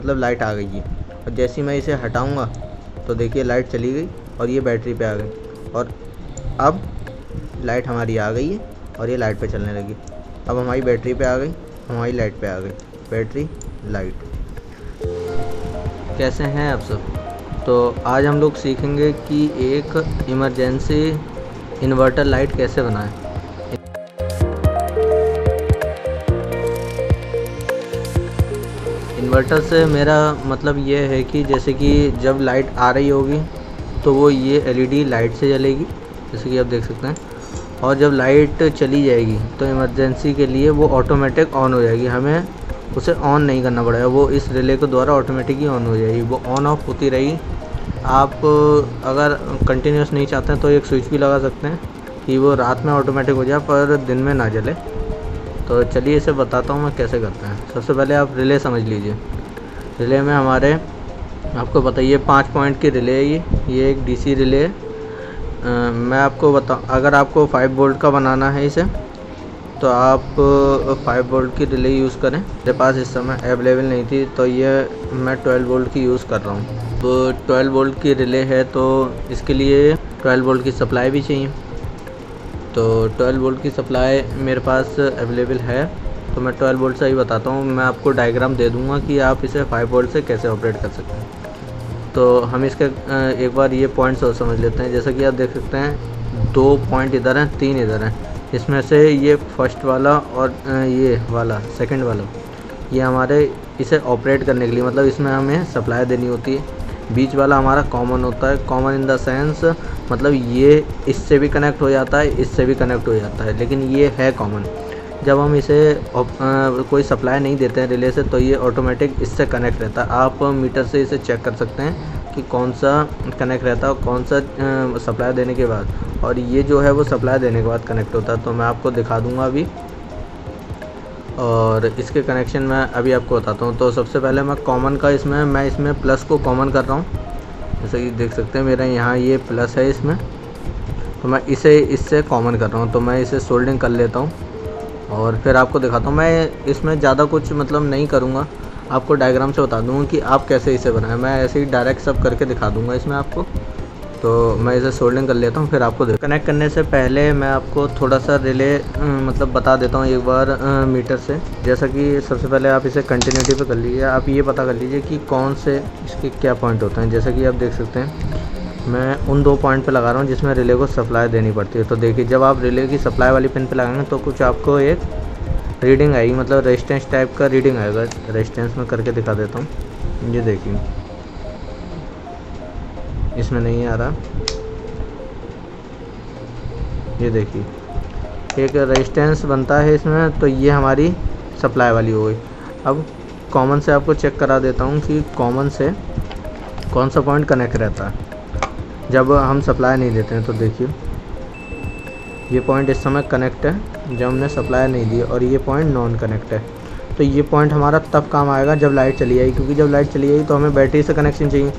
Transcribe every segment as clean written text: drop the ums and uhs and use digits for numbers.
मतलब लाइट आ गई है। और जैसे ही मैं इसे हटाऊंगा तो देखिए लाइट चली गई और ये बैटरी पे आ गई। और अब लाइट हमारी आ गई है और ये लाइट पे चलने लगी। अब हमारी बैटरी पे आ गई, हमारी लाइट पे आ गई, बैटरी लाइट। कैसे हैं आप सब? तो आज हम लोग सीखेंगे कि एक इमरजेंसी इन्वर्टर लाइट कैसे बनाएं। इन्वर्टर से मेरा मतलब ये है कि जैसे कि जब लाइट आ रही होगी तो वो ये एलईडी लाइट से जलेगी, जैसे कि आप देख सकते हैं। और जब लाइट चली जाएगी तो इमरजेंसी के लिए वो ऑटोमेटिक ऑन हो जाएगी, हमें उसे ऑन नहीं करना पड़ेगा, वो इस रिले के द्वारा ऑटोमेटिक ही ऑन हो जाएगी, वो ऑन ऑफ होती रहेगी। आप अगर कंटिन्यूस नहीं चाहते हैं तो एक स्विच भी लगा सकते हैं कि वो रात में ऑटोमेटिक हो जाए पर दिन में ना जले। तो चलिए इसे बताता हूँ मैं कैसे करते हैं। सबसे पहले आप रिले समझ लीजिए। रिले में हमारे आपको बताइए 5 पॉइंट की रिले है, ये एक डीसी रिले है। मैं आपको अगर आपको 5 वोल्ट का बनाना है इसे तो आप 5 वोल्ट की रिले यूज़ करें। मेरे पास इस समय अवेलेबल नहीं थी तो ये मैं 12 वोल्ट की यूज़ कर रहा हूँ। तो 12 वोल्ट की रिले है तो इसके लिए 12 वोल्ट की सप्लाई भी चाहिए। तो 12 वोल्ट की सप्लाई मेरे पास अवेलेबल है तो मैं 12 वोल्ट से ही बताता हूँ। मैं आपको डायग्राम दे दूँगा कि आप इसे 5 वोल्ट से कैसे ऑपरेट कर सकते हैं। तो हम इसके एक बार ये पॉइंट्स और समझ लेते हैं। जैसा कि आप देख सकते हैं 2 पॉइंट इधर हैं, 3 इधर हैं। इसमें से ये फर्स्ट वाला और ये वाला सेकंड वाला, ये हमारे इसे ऑपरेट करने के लिए, मतलब इसमें हमें सप्लाई देनी होती है। बीच वाला हमारा कॉमन होता है, कॉमन इन द सेंस मतलब ये इससे भी कनेक्ट हो जाता है, इससे भी कनेक्ट हो जाता है, लेकिन ये है कॉमन। जब हम इसे कोई सप्लाई नहीं देते हैं रिले से तो ये ऑटोमेटिक इससे कनेक्ट रहता है। आप मीटर से इसे चेक कर सकते हैं कि कौन सा कनेक्ट रहता है और कौन सा सप्लाई देने के बाद, और ये जो है वो सप्लाई देने के बाद कनेक्ट होता है। तो मैं आपको दिखा दूँगा अभी, और इसके कनेक्शन मैं अभी आपको बताता हूँ। तो सबसे पहले मैं कॉमन का मैं इसमें प्लस को कॉमन कर रहा हूँ, जैसे कि देख सकते हैं मेरा यहाँ ये प्लस है इसमें, तो मैं इसे इससे कॉमन कर रहा हूँ। तो मैं इसे सोल्डिंग कर लेता हूँ और फिर आपको दिखाता हूँ। मैं इसमें ज़्यादा कुछ मतलब नहीं करूँगा, आपको डायग्राम से बता दूँगा कि आप कैसे इसे बनाएं। मैं ऐसे ही डायरेक्ट सब करके दिखा दूँगा इसमें आपको। तो मैं इसे सोल्डिंग कर लेता हूँ, फिर आपको कनेक्ट करने से पहले मैं आपको थोड़ा सा रिले मतलब बता देता हूँ एक बार मीटर से। जैसा कि सबसे पहले आप इसे कंटिन्यूटी पे कर लीजिए, आप ये पता कर लीजिए कि कौन से इसके क्या पॉइंट होते हैं। जैसा कि आप देख सकते हैं मैं उन 2 पॉइंट पे लगा रहा हूँ जिसमें रिले को सप्लाई देनी पड़ती है। तो देखिए जब आप रिले की सप्लाई वाली पिन पे लगाएंगे तो कुछ आपको एक रीडिंग आएगी, मतलब रेजिस्टेंस टाइप का रीडिंग आएगा। रेजिस्टेंस में करके दिखा देता हूँ, ये देखिए इसमें नहीं आ रहा, ये देखिए एक रेजिस्टेंस बनता है इसमें। तो ये हमारी सप्लाई वाली हो गई। अब कॉमन से आपको चेक करा देता हूँ कि कॉमन से कौन सा पॉइंट कनेक्ट रहता है जब हम सप्लाई नहीं देते हैं। तो देखिए ये पॉइंट इस समय कनेक्ट है जब हमने सप्लाई नहीं दी, और ये पॉइंट नॉन कनेक्ट है। तो ये पॉइंट हमारा तब काम आएगा जब लाइट चली जाएगी, क्योंकि जब लाइट चली जाएगी तो हमें बैटरी से कनेक्शन चाहिए।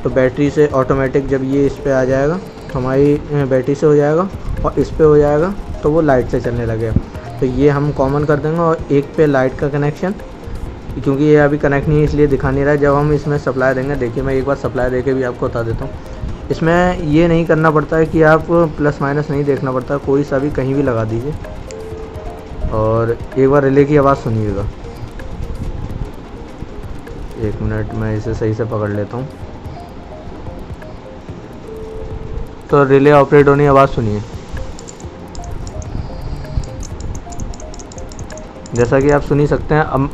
तो बैटरी से ऑटोमेटिक जब ये इस पे आ जाएगा तो हमारी बैटरी से हो जाएगा और इस पे हो जाएगा तो वो लाइट से चलने लगेगा। तो ये हम कॉमन कर देंगे और एक पे लाइट का कनेक्शन, क्योंकि ये अभी कनेक्ट नहीं है इसलिए दिखा नहीं रहा है। जब हम इसमें सप्लाई देंगे, देखिए मैं एक बार सप्लाई दे के भी आपको बता देता हूँ। इसमें ये नहीं करना पड़ता है कि आप प्लस माइनस नहीं देखना पड़ता, कोई सा भी कहीं भी लगा दीजिए। और एक बार रिले की आवाज़ सुनिएगा, 1 मिनट मैं इसे सही से पकड़ लेता हूँ। तो रिले ऑपरेट होने की आवाज़ सुनिए। जैसा कि आप सुन ही सकते हैं अब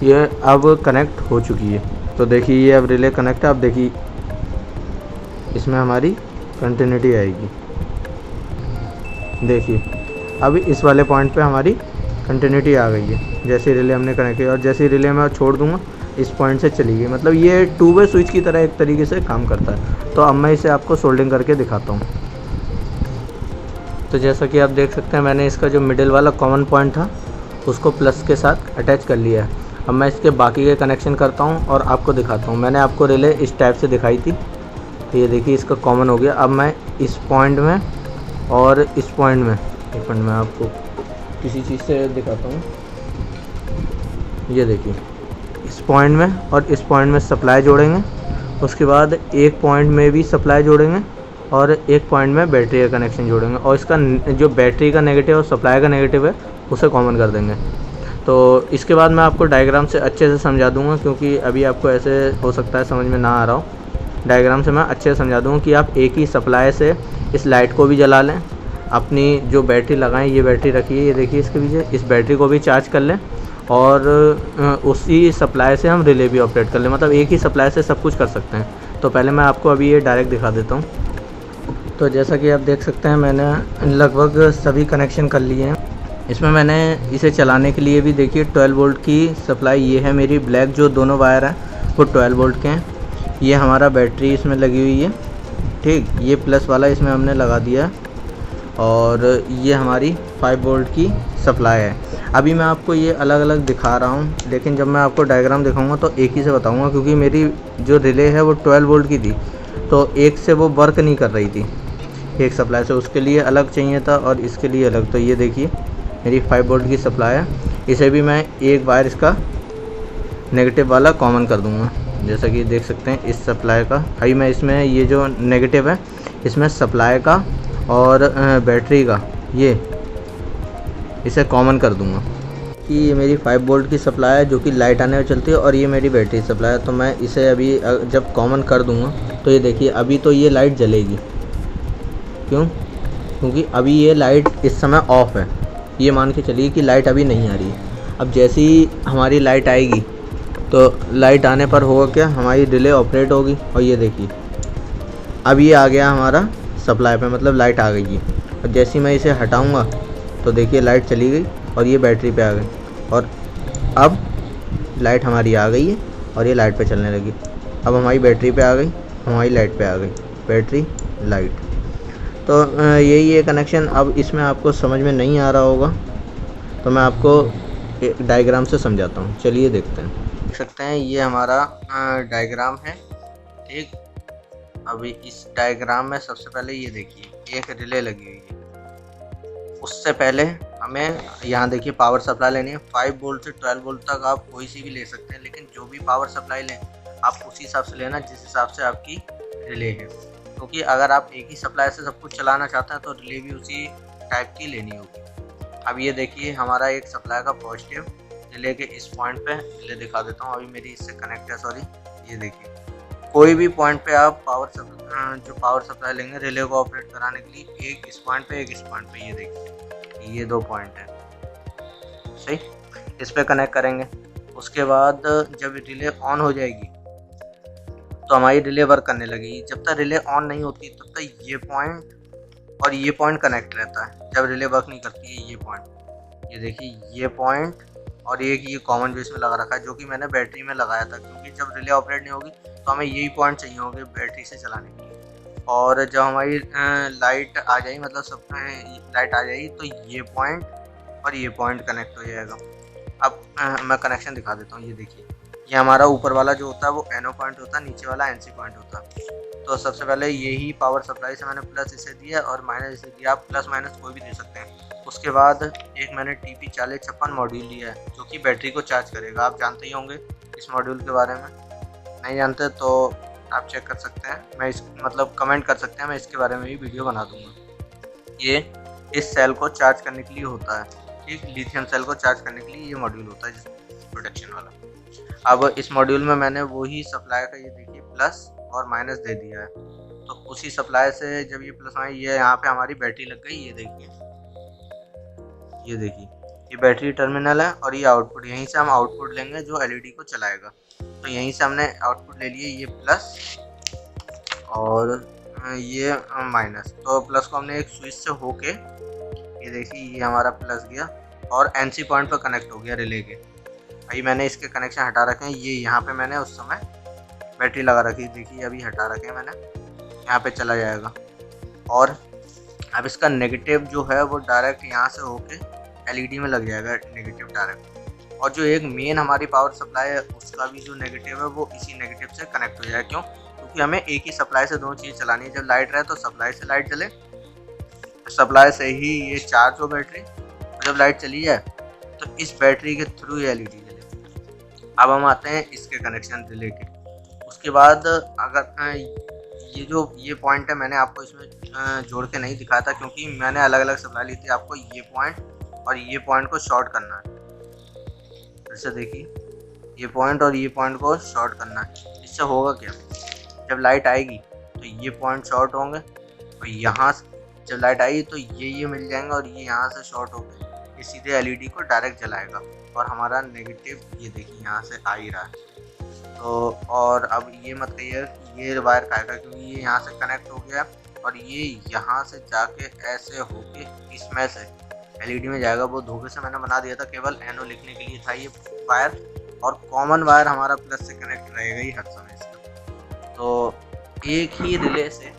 ये अब कनेक्ट हो चुकी है। तो देखिए ये अब रिले कनेक्ट है। अब देखिए इसमें हमारी कंटिन्यूटी आएगी, देखिए अब इस वाले पॉइंट पे हमारी कंटिन्यूटी आ गई है जैसे रिले हमने कनेक्ट किया। और जैसे रिले मैं छोड़ दूंगा इस पॉइंट से चली गई, मतलब ये 2 वे स्विच की तरह एक तरीके से काम करता है। तो अब मैं इसे आपको सोल्डिंग करके दिखाता हूँ। तो जैसा कि आप देख सकते हैं मैंने इसका जो मिडिल वाला कॉमन पॉइंट था उसको प्लस के साथ अटैच कर लिया है। अब मैं इसके बाकी के कनेक्शन करता हूँ और आपको दिखाता हूँ। मैंने आपको रिले इस टाइप से दिखाई थी, तो ये देखिए इसका कॉमन हो गया। अब मैं इस पॉइंट में और इस पॉइंट में, एक मिनट मैं आपको किसी चीज़ से दिखाता हूँ। ये देखिए इस पॉइंट में और इस पॉइंट में सप्लाई जोड़ेंगे। उसके बाद एक पॉइंट में भी सप्लाई जोड़ेंगे और एक पॉइंट में बैटरी का कनेक्शन जोड़ेंगे, और इसका जो बैटरी का नेगेटिव और सप्लाई का नेगेटिव है उसे कॉमन कर देंगे। तो इसके बाद मैं आपको डायग्राम से अच्छे से समझा दूंगा, क्योंकि अभी आपको ऐसे हो सकता है समझ में ना आ रहा हो। डायग्राम से मैं अच्छे से समझा दूंगा कि आप एक ही सप्लाई से इस लाइट को भी जला लें, अपनी जो बैटरी लगाएं, ये बैटरी रखिए, ये देखिए इसके पीछे, इस बैटरी को भी चार्ज कर लें और उसी सप्लाई से हम रिले भी ऑपरेट कर लें। मतलब एक ही सप्लाई से सब कुछ कर सकते हैं। तो पहले मैं आपको अभी ये डायरेक्ट दिखा देता हूँ। तो जैसा कि आप देख सकते हैं, मैंने लगभग सभी कनेक्शन कर लिए हैं। इसमें मैंने इसे चलाने के लिए भी देखिए 12 वोल्ट की सप्लाई, ये है मेरी ब्लैक जो दोनों वायर हैं वो 12 वोल्ट के हैं। ये हमारा बैटरी इसमें लगी हुई है, ठीक, ये प्लस वाला इसमें हमने लगा दिया है, और ये हमारी 5 वोल्ट की सप्लाई है। अभी मैं आपको ये अलग अलग दिखा रहा हूँ, लेकिन जब मैं आपको डायग्राम दिखाऊंगा तो एक ही से बताऊंगा, क्योंकि मेरी जो रिले है वो 12 वोल्ट की थी, तो एक से वो वर्क नहीं कर रही थी, एक सप्लाई से, उसके लिए अलग चाहिए था और इसके लिए अलग। तो ये देखिए मेरी 5 वोल्ट की सप्लाई है, इसे भी मैं एक वायर इसका नेगेटिव वाला कॉमन कर दूंगा, जैसा कि देख सकते हैं इस सप्लाई का। अभी मैं इसमें ये जो नेगेटिव है इसमें सप्लाई का और बैटरी का ये इसे कॉमन कर दूंगा कि ये मेरी 5 वोल्ट की सप्लाई है जो कि लाइट आने में चलती है, और ये मेरी बैटरी सप्लाई है। तो मैं इसे अभी जब कॉमन कर दूंगा तो ये देखिए अभी तो ये लाइट जलेगी। क्यों? क्योंकि अभी ये लाइट इस समय ऑफ है, ये मान के चलिए कि लाइट अभी नहीं आ रही है। अब जैसे ही हमारी लाइट आएगी तो लाइट आने पर होगा क्या, हमारी रिले ऑपरेट होगी, और ये देखिए अब ये आ गया हमारा सप्लाई पे, मतलब लाइट आ गई है। और जैसे ही मैं इसे हटाऊंगा तो देखिए लाइट चली गई और ये बैटरी पे आ गई, और अब लाइट हमारी आ गई है और ये लाइट पे चलने लगी। अब हमारी बैटरी पे आ गई, हमारी लाइट पे आ गई, बैटरी लाइट। तो यही है कनेक्शन। अब इसमें आपको समझ में नहीं आ रहा होगा तो मैं आपको डायग्राम से समझाता हूँ, चलिए देखते हैं। देख सकते हैं ये हमारा डायग्राम है, ठीक। अभी इस डायग्राम में सबसे पहले ये देखिए एक रिले लगी हुई है। उससे पहले हमें यहाँ देखिए पावर सप्लाई लेनी है। 5 वोल्ट से 12 वोल्ट तक आप कोई सी भी ले सकते हैं, लेकिन जो भी पावर सप्लाई लें आप उसी हिसाब से लेना जिस हिसाब से आपकी रिले है, क्योंकि अगर आप एक ही सप्लाई से सब कुछ चलाना चाहते हैं तो रिले भी उसी टाइप की लेनी होगी। अब ये देखिए हमारा एक सप्लाई का पॉजिटिव रिले के इस पॉइंट पे, रिले दिखा देता हूँ, अभी मेरी इससे कनेक्ट है, सॉरी। ये देखिए कोई भी पॉइंट पे आप जो पावर सप्लाई लेंगे रिले को ऑपरेट कराने के लिए, एक इस पॉइंट पे एक इस पॉइंट पे, ये देखिए ये 2 पॉइंट है, सही। इस पे कनेक्ट करेंगे। उसके बाद जब रिले ऑन हो जाएगी तो हमारी रिले वर्क करने लगेगी। जब तक रिले ऑन नहीं होती तब तक ये पॉइंट और ये पॉइंट कनेक्ट रहता है। जब रिले वर्क नहीं करती है ये पॉइंट, ये देखिए ये पॉइंट और एक ये कॉमन जो इसमें लगा रखा है, जो कि मैंने बैटरी में लगाया था, क्योंकि जब रिले ऑपरेट नहीं होगी तो हमें यही पॉइंट चाहिए होंगे बैटरी से चलाने के लिए। और जब हमारी लाइट आ जाएगी, मतलब सब लाइट आ जाएगी, तो ये पॉइंट और ये पॉइंट कनेक्ट हो जाएगा। अब मैं कनेक्शन दिखा देता हूँ। ये देखिए ये हमारा ऊपर वाला जो होता है वो NO पॉइंट होता है, नीचे वाला NC पॉइंट होता है। तो सबसे पहले यही पावर सप्लाई से मैंने प्लस इसे दिया और माइनस इसे दिया। आप प्लस माइनस कोई भी दे सकते हैं। उसके बाद एक मैंने TP4056 मॉड्यूल लिया है जो कि बैटरी को चार्ज करेगा। आप जानते ही होंगे इस मॉड्यूल के बारे में, नहीं जानते तो आप चेक कर सकते हैं, मैं मतलब कमेंट कर सकते हैं, मैं इसके बारे में भी वीडियो बना दूंगा। ये इस सेल को चार्ज करने के लिए होता है, ठीक, लिथियम सेल को चार्ज करने के लिए ये मॉड्यूल होता है प्रोटेक्शन वाला। अब इस मॉड्यूल में मैंने वही सप्लाई का ये देखिए प्लस और माइनस दे दिया है, तो उसी सप्लाई से जब ये प्लस माइनस, ये यहाँ पे हमारी बैटरी लग गई। ये देखिए ये बैटरी टर्मिनल है और ये आउटपुट, यहीं से हम आउटपुट लेंगे जो LED को चलाएगा। तो यहीं से हमने आउटपुट ले लिए, ये प्लस और ये माइनस। तो प्लस को हमने एक स्विच से होके, ये देखिए ये हमारा प्लस गया और NC पॉइंट पर कनेक्ट हो गया रिले के। भाई मैंने इसके कनेक्शन हटा रखे हैं, ये यहाँ पे मैंने उस समय बैटरी लगा रखी, देखिए अभी हटा रखे हैं मैंने, यहाँ पे चला जाएगा। और अब इसका नेगेटिव जो है वो डायरेक्ट यहाँ से होके LED में लग जाएगा, नेगेटिव डायरेक्ट। और जो एक मेन हमारी पावर सप्लाई है उसका भी जो नेगेटिव है वो इसी नेगेटिव से कनेक्ट हो जाएगा। क्यों? क्योंकि हमें एक ही सप्लाई से दोनों चीज़ चलानी है। जब लाइट रहे तो सप्लाई से लाइट चले, सप्लाई से ही ये चार्ज हो बैटरी, जब लाइट चली जाए तो इस बैटरी के थ्रू ये LED जले। अब हम आते हैं इसके कनेक्शन रिलेटेड। उसके बाद अगर ये पॉइंट है, मैंने आपको इसमें जोड़ के नहीं दिखाया था क्योंकि मैंने अलग अलग सप्लाई ली थी। आपको ये पॉइंट और ये पॉइंट को शॉर्ट करना है। जैसे देखिए, ये पॉइंट और ये पॉइंट को शॉर्ट करना है। इससे होगा क्या, जब लाइट आएगी तो ये पॉइंट शॉर्ट होंगे और यहाँ जब लाइट आएगी तो ये मिल जाएंगे और ये यहाँ से शॉर्ट होकर ये सीधे एलईडी को डायरेक्ट जलाएगा और हमारा नेगेटिव ये देखिए यहाँ से आ ही रहा है। तो और अब ये मत कहिए कि ये वायर खाएगा, क्योंकि ये यहाँ से कनेक्ट हो गया और ये यहाँ से जाके ऐसे होके इसमें से एलईडी में जाएगा। वो धोखे से मैंने बना दिया था, केवल एनो लिखने के लिए था ये वायर, और कॉमन वायर हमारा प्लस से कनेक्ट रहेगा ही हर समय इसका। तो एक ही रिले से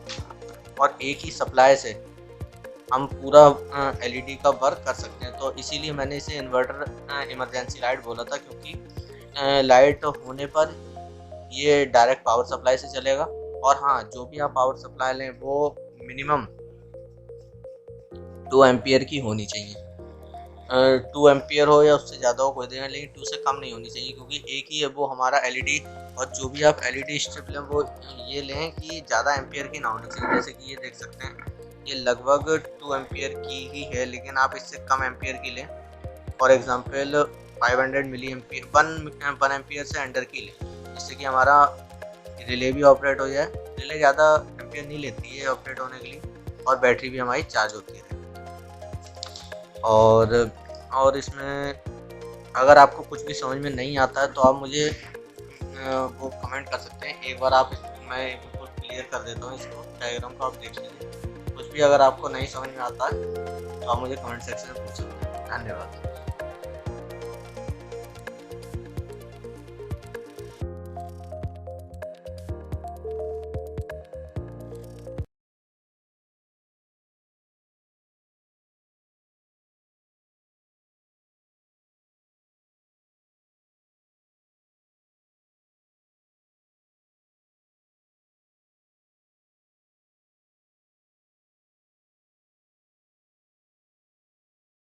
और एक ही सप्लाई से हम पूरा एलईडी का वर्क कर सकते हैं। तो इसीलिए मैंने इसे इन्वर्टर इमरजेंसी लाइट बोला था, क्योंकि लाइट होने पर ये डायरेक्ट पावर सप्लाई से चलेगा। और हाँ, जो भी आप पावर सप्लाई लें वो मिनिमम 2 एम्पियर की होनी चाहिए। 2 एम्पियर हो या उससे ज़्यादा हो कोई देना, लेकिन 2 से कम नहीं होनी चाहिए, क्योंकि एक ही है वो हमारा एलईडी। और जो भी आप एलईडी स्ट्रिप लें वो ये लें कि ज़्यादा एम्पियर की ना होनी चाहिए। जैसे कि ये देख सकते हैं, ये लगभग 2 एम्पियर की ही है, लेकिन आप इससे कम एम्पियर की लें। For example 500 milliampere 1 ampere से अंडर की लें, जिससे कि हमारा रिले भी ऑपरेट हो जाए। रिले ज़्यादा एम्पियर नहीं लेती है ऑपरेट होने के लिए, और बैटरी भी हमारी चार्ज होती है। और इसमें अगर आपको कुछ भी समझ में नहीं आता है तो आप मुझे वो कमेंट कर सकते हैं। एक बार मैं बिल्कुल क्लियर कर देता हूँ इसको, डायग्राम को आप देख लीजिए। कुछ भी अगर आपको नहीं समझ में आता है तो आप मुझे कमेंट सेक्शन में पूछ सकते हैं। धन्यवाद।